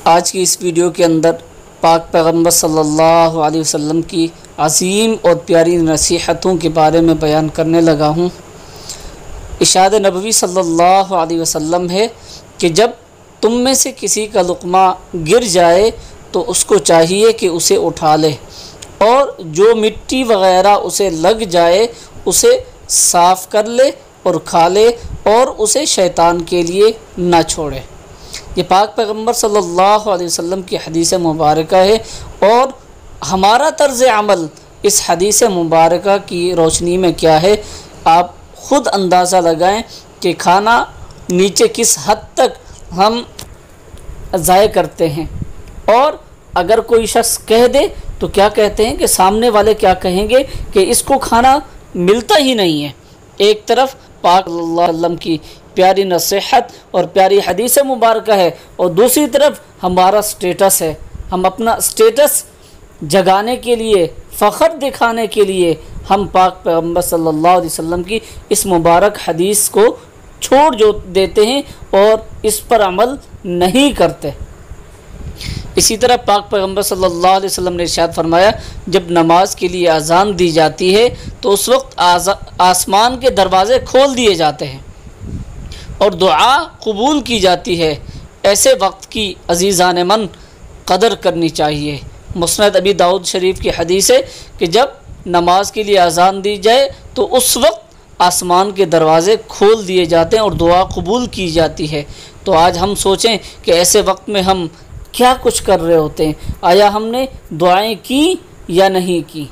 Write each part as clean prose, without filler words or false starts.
आज की इस वीडियो के अंदर पाक पैगम्बर सल्लल्लाहु अलैहि वसल्लम की अज़ीम और प्यारी नसीहतों के बारे में बयान करने लगा हूँ। इरशाद नबवी सल्लल्लाहु अलैहि वसल्लम है कि जब तुम में से किसी का लुक़मा गिर जाए तो उसको चाहिए कि उसे उठा ले और जो मिट्टी वग़ैरह उसे लग जाए उसे साफ़ कर ले और खा ले और उसे शैतान के लिए न छोड़े। ये पाक पैगम्बर सल्लल्लाहु अलैहि वसल्लम की हदीस मुबारक है और हमारा तर्ज़ अमल इस हदीस मुबारक की रोशनी में क्या है, आप ख़ुद अंदाज़ा लगाएं कि खाना नीचे किस हद तक हम ज़ाय करते हैं। और अगर कोई शख्स कह दे तो क्या कहते हैं कि सामने वाले क्या कहेंगे कि इसको खाना मिलता ही नहीं है। एक तरफ पाक सल्लल्लाहु अलैहि वसल्लम की प्यारी नसीहत और प्यारी हदीस मुबारक है और दूसरी तरफ हमारा स्टेटस है। हम अपना स्टेटस जगाने के लिए, फ़ख्र दिखाने के लिए हम पाक पैगम्बर सल्लल्लाहु अलैहि वसल्लम की इस मुबारक हदीस को छोड़ जो देते हैं और इस पर अमल नहीं करते। इसी तरह पाक पैगम्बर सल्लल्लाहु अलैहि वसल्लम ने इरशाद फरमाया, जब नमाज के लिए अज़ान दी जाती है तो उस वक्त आसमान के दरवाज़े खोल दिए जाते हैं और दुआ कबूल की जाती है। ऐसे वक्त की अज़ीज़ान मन कदर करनी चाहिए। मुस्नद अबी दाऊद शरीफ की हदीस है कि जब नमाज के लिए अज़ान दी जाए तो उस वक्त आसमान के दरवाज़े खोल दिए जाते हैं और दुआ कबूल की जाती है। तो आज हम सोचें कि ऐसे वक्त में हम क्या कुछ कर रहे होते हैं, आया हमने दुआएं की या नहीं की।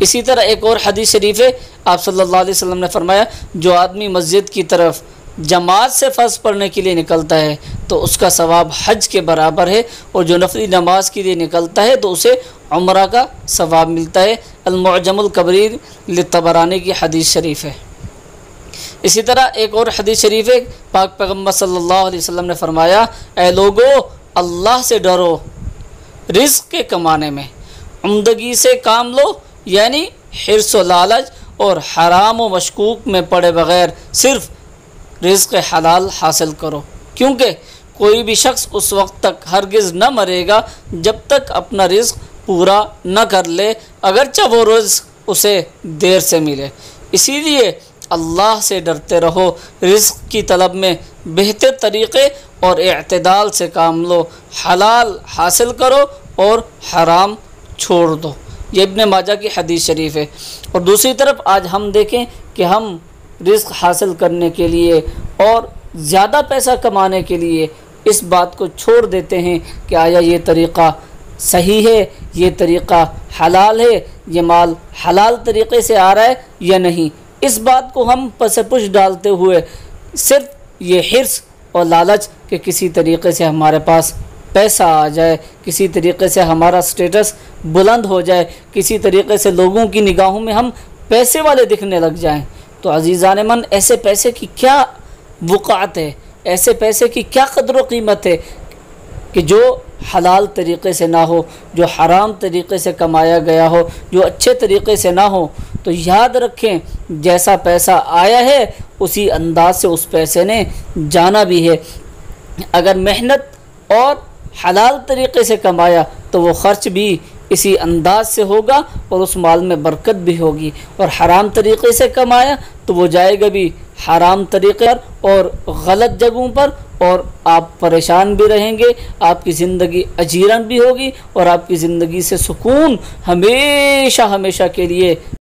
इसी तरह एक और हदीस शरीफ है, आप सल्लल्लाहु अलैहि वसल्लम ने फरमाया, जो आदमी मस्जिद की तरफ जमात से फ़र्ज़ पढ़ने के लिए निकलता है तो उसका सवाब हज के बराबर है और जो नफली नमाज के लिए निकलता है तो उसे उम्रा का सवाब मिलता है। अल-मुअजमुल कबीर लित्तबरानी की हदीस शरीफ है। इसी तरह एक और हदीस शरीफ है, पाक पैगम्बर सल्लल्लाहु अलैहि वसल्लम ने फरमाया, ऐ लोगो अल्लाह से डरो, रिज़्क़ के कमाने में उम्दगी से काम लो, यानी हिर्स व लालच और हराम व मशकूक में पड़े बग़ैर सिर्फ़ रिज़्क़ हलाल हासिल करो। क्योंकि कोई भी शख्स उस वक्त तक हरगिज़ न मरेगा जब तक अपना रिज़्क़ पूरा न कर ले, अगरचे वो रिज़्क़ उसे देर से मिले। इसीलिए अल्लाह से डरते रहो, रिज़्क़ की तलब में बेहतर तरीक़े और इअ्तिदाल से काम लो, हलाल हासिल करो और हराम छोड़ दो। ये इब्न माजा की हदीस शरीफ है। और दूसरी तरफ आज हम देखें कि हम रिज़्क़ हासिल करने के लिए और ज़्यादा पैसा कमाने के लिए इस बात को छोड़ देते हैं कि आया ये तरीक़ा सही है, ये तरीक़ा हलाल है, ये माल हलाल तरीक़े से आ रहा है या नहीं। इस बात को हम पस-पुश डालते हुए सिर्फ़ ये हिर्स और लालच कि किसी तरीक़े से हमारे पास पैसा आ जाए, किसी तरीक़े से हमारा स्टेटस बुलंद हो जाए, किसी तरीक़े से लोगों की निगाहों में हम पैसे वाले दिखने लग जाएं। तो अज़ीज़ान मन, ऐसे पैसे की क्या वक़ात है, ऐसे पैसे की क्या क़द्र व क़ीमत है कि जो हलाल तरीक़े से ना हो, जो हराम तरीक़े से कमाया गया हो, जो अच्छे तरीक़े से ना हो। तो याद रखें, जैसा पैसा आया है उसी अंदाज से उस पैसे ने जाना भी है। अगर मेहनत और हलाल तरीक़े से कमाया तो वो ख़र्च भी इसी अंदाज से होगा और उस माल में बरकत भी होगी। और हराम तरीक़े से कमाया तो वो जाएगा भी हराम तरीक़े पर और गलत जगहों पर और आप परेशान भी रहेंगे, आपकी ज़िंदगी अजीरन भी होगी और आपकी ज़िंदगी से सुकून हमेशा हमेशा के लिए